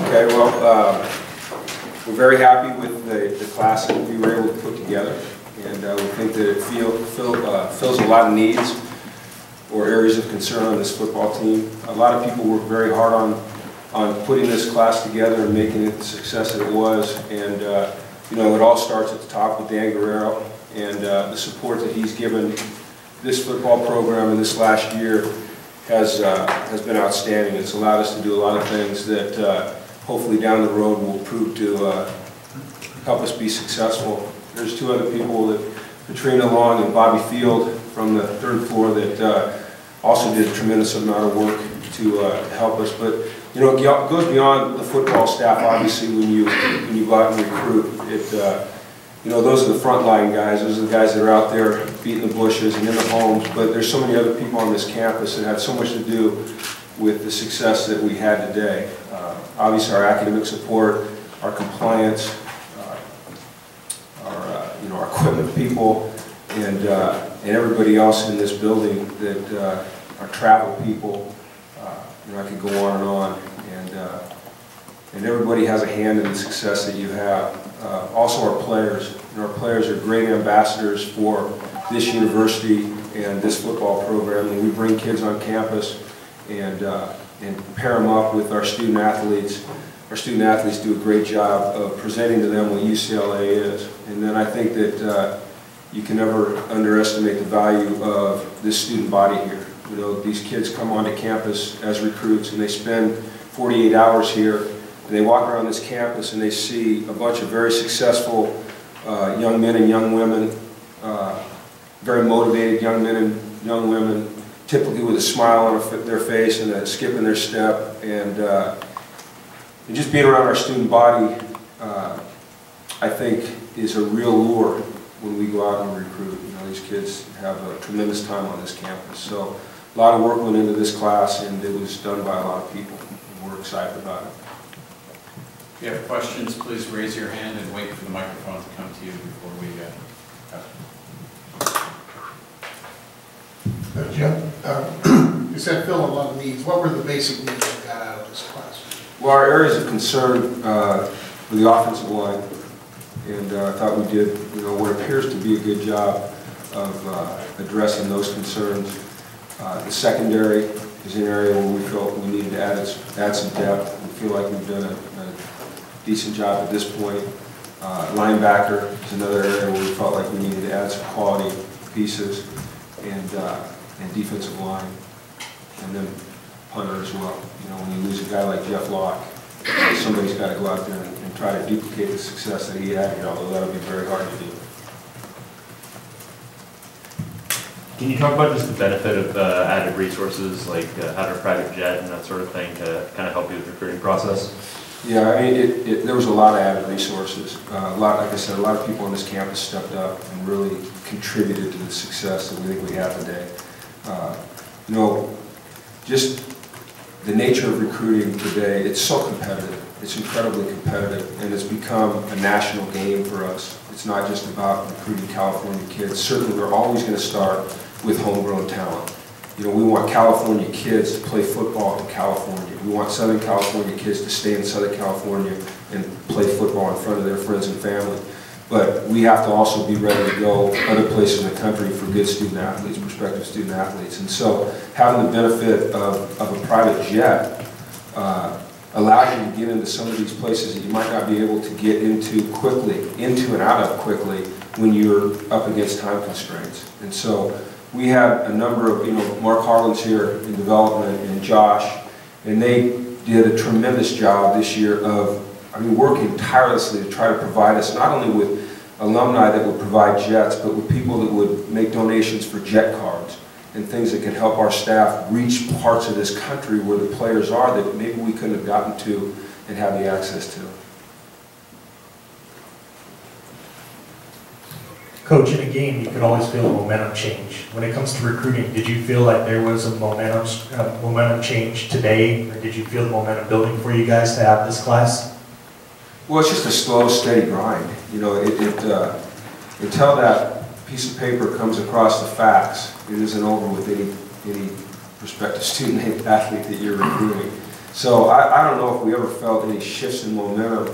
Okay, well, we're very happy with the class that we were able to put together, and we think that it fills a lot of needs or areas of concern on this football team. A lot of people worked very hard on putting this class together and making it the success that it was, and you know, it all starts at the top with Dan Guerrero, and the support that he's given this football program in this last year has been outstanding. It's allowed us to do a lot of things that hopefully down the road will prove to help us be successful. There's two other people, that Katrina Long and Bobby Field from the third floor, that also did a tremendous amount of work to help us. But you know, it goes beyond the football staff. Obviously, when you go out and recruit, you know, those are the frontline guys. Those are the guys that are out there beating the bushes and in the homes. But there's so many other people on this campus that have so much to do with the success that we had today. Obviously, our academic support, our compliance, our equipment people, and everybody else in this building, that our travel people. You know, I could go on, and everybody has a hand in the success that you have. Also, our players. You know, our players are great ambassadors for this university and this football program. And we bring kids on campus and pair them up with our student athletes. Our student athletes do a great job of presenting to them what UCLA is. And then I think that you can never underestimate the value of this student body here. You know, these kids come onto campus as recruits, and they spend 48 hours here, and they walk around this campus and they see a bunch of very successful young men and young women, very motivated young men and young women, typically with a smile on their face and a skip in their step, and just being around our student body, I think, is a real lure when we go out and recruit. You know, these kids have a tremendous time on this campus. So a lot of work went into this class, and it was done by a lot of people, and we're excited about it. If you have questions, please raise your hand and wait for the microphone to come to you before we Jeff, you said fill a lot of needs. What were the basic needs you got out of this class? Well, our areas of concern were the offensive line, and I thought we did, you know, what appears to be a good job of addressing those concerns. The secondary is an area where we felt we needed to add some depth. We feel like we've done a decent job at this point. Linebacker is another area where we felt like we needed to add some quality pieces, and defensive line, and then punter as well. You know, when you lose a guy like Jeff Locke, somebody's got to go out there and try to duplicate the success that he had here, although that'll be very hard to do. Can you talk about just the benefit of added resources, like having a private jet and that sort of thing, to kind of help you with the recruiting process? Yeah, I mean, there was a lot of added resources. Like I said, a lot of people on this campus stepped up and really contributed to the success that we think we have today. You know, just the nature of recruiting today, it's so competitive. It's incredibly competitive, and it's become a national game for us. It's not just about recruiting California kids. Certainly, we're always going to start with homegrown talent. You know, we want California kids to play football in California. We want Southern California kids to stay in Southern California and play football in front of their friends and family. But we have to also be ready to go other places in the country for good student athletes, prospective student athletes. And so having the benefit of a private jet allows you to get into some of these places that you might not be able to get into and out of quickly when you're up against time constraints. And so we had a number of, you know, Mark Harlan's here in development, and Josh, and they did a tremendous job this year of, I mean, working tirelessly to try to provide us not only with alumni that would provide jets, but with people that would make donations for jet cards and things that can help our staff reach parts of this country where the players are that maybe we couldn't have gotten to and have the access to. Coach, in a game, you could always feel a momentum change. When it comes to recruiting, did you feel like there was a momentum change today, or did you feel the momentum building for you guys to have this class? Well, it's just a slow, steady grind. You know, until that piece of paper comes across the facts, it isn't over with any prospective student athlete that you're recruiting. So I don't know if we ever felt any shifts in momentum.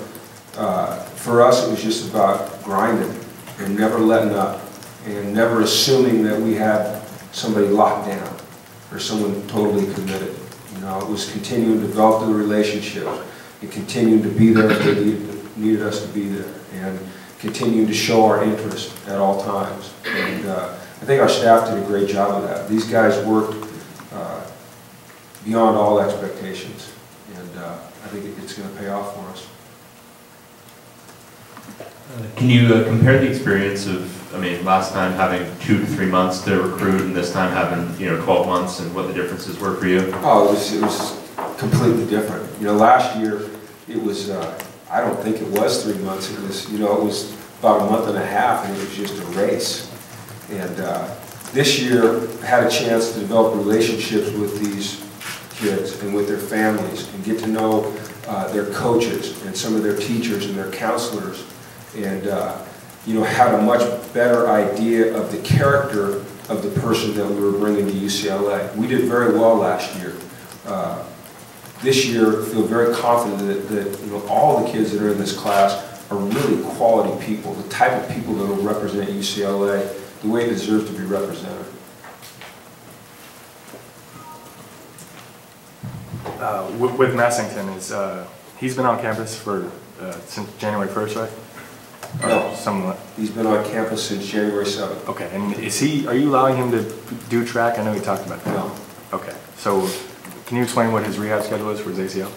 For us, it was just about grinding and never letting up and never assuming that we had somebody locked down or someone totally committed. You know, it was continuing to develop the relationships and continuing to be there if they needed us to be there, and continuing to show our interest at all times. And I think our staff did a great job of that. These guys worked beyond all expectations, and I think it's going to pay off for us. Can you compare the experience of, I mean, last time having 2 to 3 months to recruit and this time having, 12 months, and what the differences were for you? Oh, it was completely different. You know, last year it was, I don't think it was 3 months. It was, it was about a month and a half, and it was just a race. And this year I had a chance to develop relationships with these kids and with their families and get to know their coaches and some of their teachers and their counselors, and had a much better idea of the character of the person that we were bringing to UCLA. We did very well last year. This year, I feel very confident that all the kids that are in this class are really quality people, the type of people that will represent UCLA the way it deserves to be represented. With Messington, he's been on campus for since January 1st, right? No, somewhat. He's been on campus since January 7th. Okay, and are you allowing him to do track? I know we talked about that. No. Okay, so can you explain what his rehab schedule is for his ACL?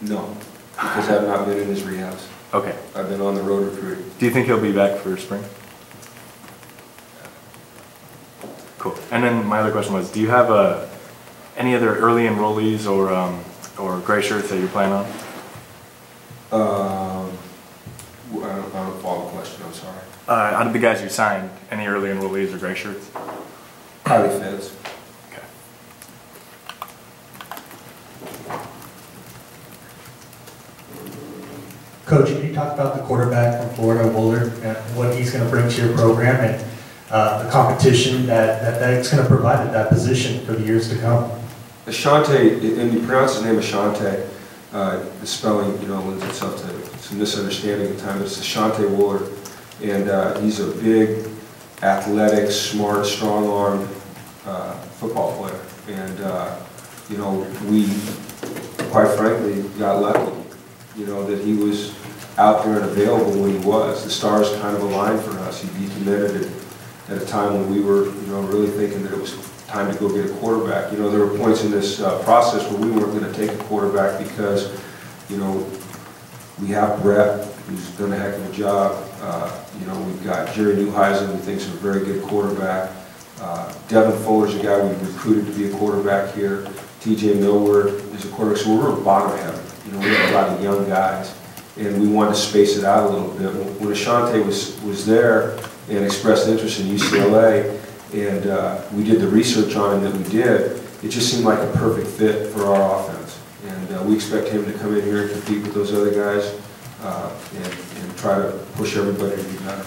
No, because I've not been in his rehabs. Okay. I've been on the road recruiting. Do you think he'll be back for spring? Cool. And then my other question was, do you have any other early enrollees or gray shirts that you're planning on? I don't follow the question, I'm sorry. Out of the guys you signed, any early enrollees or gray shirts? Highly feds. Okay. Coach, can you talk about the quarterback from Florida, Wooler, and what he's going to bring to your program, and the competition that's going to provide at that position for the years to come? Ashante, and you pronounce his name Ashante, the spelling, lends itself to some misunderstanding at times. It's Ashante Wooler, and he's a big, athletic, smart, strong-armed football player. And, we, quite frankly, got lucky, that he was out there and available when he was. The stars kind of aligned for us. He decommitted at a time when we were, really thinking that it was time to go get a quarterback. There were points in this process where we weren't going to take a quarterback because, we have Brett, who's done a heck of a job. We've got Jerry Neuheisen, who thinks is a very good quarterback. Devin Fuller's a guy we recruited to be a quarterback here. TJ Millward is a quarterback. So we're bottom heavy. We have a lot of young guys, and we wanted to space it out a little bit. When Ashante was there and expressed interest in UCLA, and we did the research on him that we did, it just seemed like a perfect fit for our offense. And we expect him to come in here and compete with those other guys and try to push everybody to be better.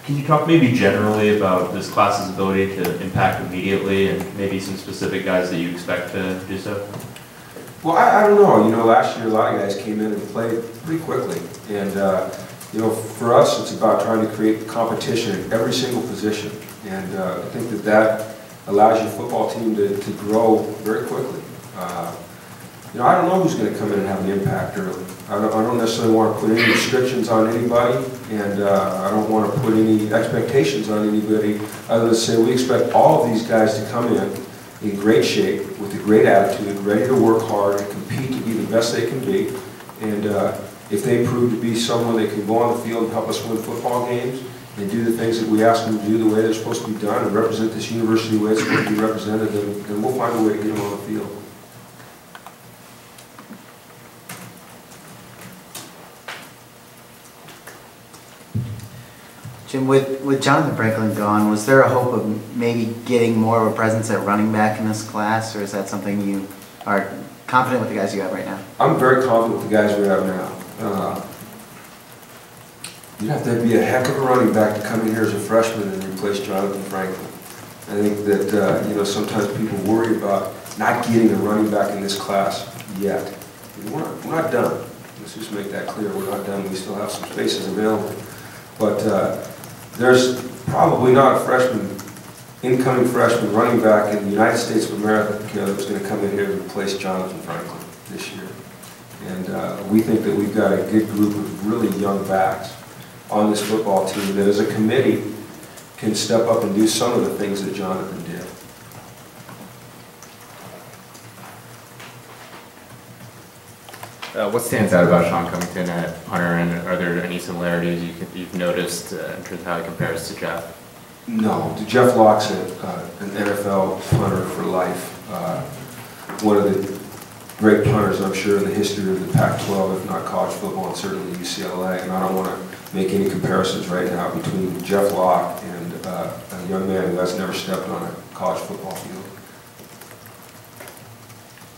Can you talk maybe generally about this class's ability to impact immediately, and maybe some specific guys that you expect to do so? Well, I don't know. Last year a lot of guys came in and played pretty quickly. And, for us it's about trying to create competition at every single position. And I think that allows your football team to grow very quickly. I don't know who's going to come in and have an impact early. I don't necessarily want to put any restrictions on anybody, and I don't want to put any expectations on anybody other than say we expect all of these guys to come in great shape, with a great attitude, ready to work hard and compete to be the best they can be. And if they prove to be someone that can go on the field and help us win football games and do the things that we ask them to do the way they're supposed to be done and represent this university the way it's supposed to be represented, then we'll find a way to get them on the field. Jim, with Jonathan Franklin gone, was there a hope of maybe getting more of a presence at running back in this class, or is that something you are confident with the guys you have right now? I'm very confident with the guys we have now. You'd have to be a heck of a running back to come in here as a freshman and replace Jonathan Franklin. I think that sometimes people worry about not getting a running back in this class yet. We're not done. Let's just make that clear. We're not done. We still have some spaces available. But there's probably not a incoming freshman running back in the United States of America that's going to come in here to replace Jonathan Franklin this year. And we think that we've got a good group of really young backs on this football team that as a committee can step up and do some of the things that Jonathan did. What stands out about Sean Covington at punter, and are there any similarities you've noticed in terms of how he compares to Jeff? No, Jeff Locke's an NFL punter for life. One of the great punters, I'm sure, in the history of the Pac-12, if not college football, and certainly UCLA. And I don't want to make any comparisons right now between Jeff Locke and a young man who has never stepped on a college football field.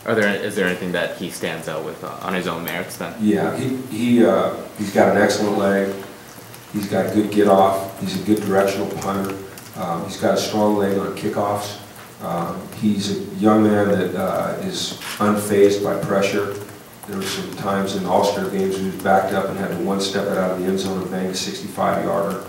Is there anything that he stands out with on his own merits then? Yeah, he's got an excellent leg. He's got good get off. He's a good directional punter. He's got a strong leg on kickoffs. He's a young man that is unfazed by pressure. There were some times in All-Star games he was backed up and had to one-step it out of the end zone and bang a 65-yarder.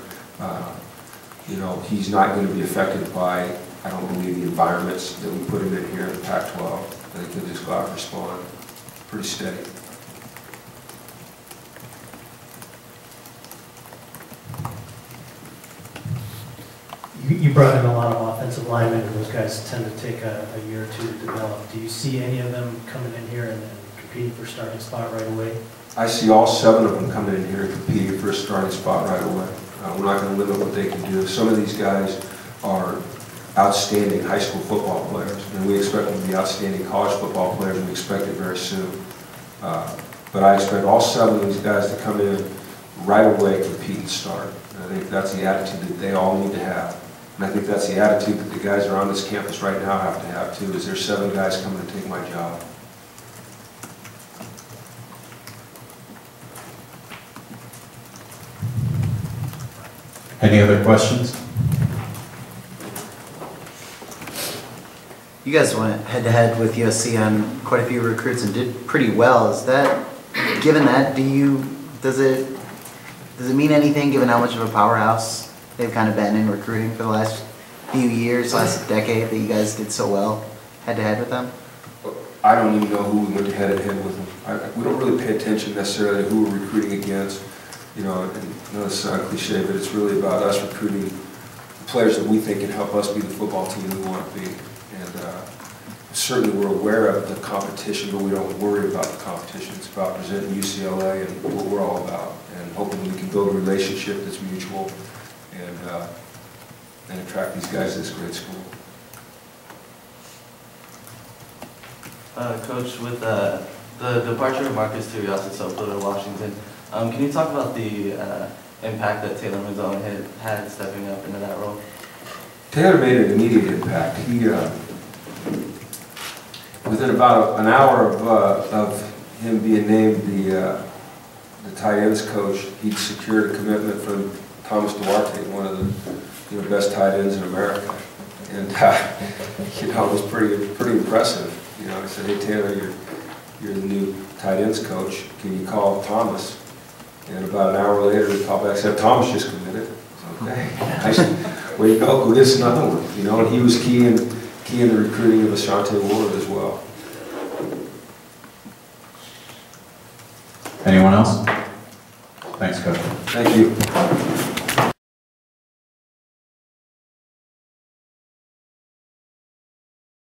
You know, he's not going to be affected by, I don't believe, the environments that we put him in here in the Pac-12. I think he'll just go out and respond pretty steady. You brought in a lot of offensive linemen, and those guys tend to take a year or two to develop. Do you see any of them coming in here and competing for starting spot right away? I see all 7 of them coming in here and competing for a starting spot right away. We're not going to limit what they can do. Some of these guys are outstanding high school football players, and we expect them to be outstanding college football players, and we expect it very soon. But I expect all 7 of these guys to come in right away, compete, and start. And I think that's the attitude that they all need to have. And I think that's the attitude that the guys that are on this campus right now have to have too, is there's 7 guys coming to take my job. Any other questions? You guys went head-to-head with USC on quite a few recruits and did pretty well. Is that, given that, does it mean anything given how much of a powerhouse they've kind of been in recruiting for the last few years, last decade, that you guys did so well head-to-head with them? I don't even know who we went head-to-head with them. We don't really pay attention necessarily to who we're recruiting against. You know, and I know this sounds cliche, but it's really about us recruiting players that we think can help us be the football team we want to be. And certainly we're aware of the competition, but we don't worry about the competition. It's about presenting UCLA and what we're all about, and hoping we can build a relationship that's mutual and attract these guys to this great school. Coach, with the departure of Marcus Turios to Washington, can you talk about the impact that Taylor Mazzone had stepping up into that role? Taylor made an immediate impact. He, within about an hour of him being named the tight ends coach, he'd secured a commitment from Thomas Duarte, one of the best tight ends in America, and you know, it was pretty impressive. You know, I said, "Hey Taylor, you're the new tight ends coach. Can you call Thomas?" And about an hour later, he called back and said, "Thomas just committed." Okay, I said, "Way to go this another one." You know, and he was key in the recruiting of Asante Mora as well. Anyone else? Thanks, Coach. Thank you.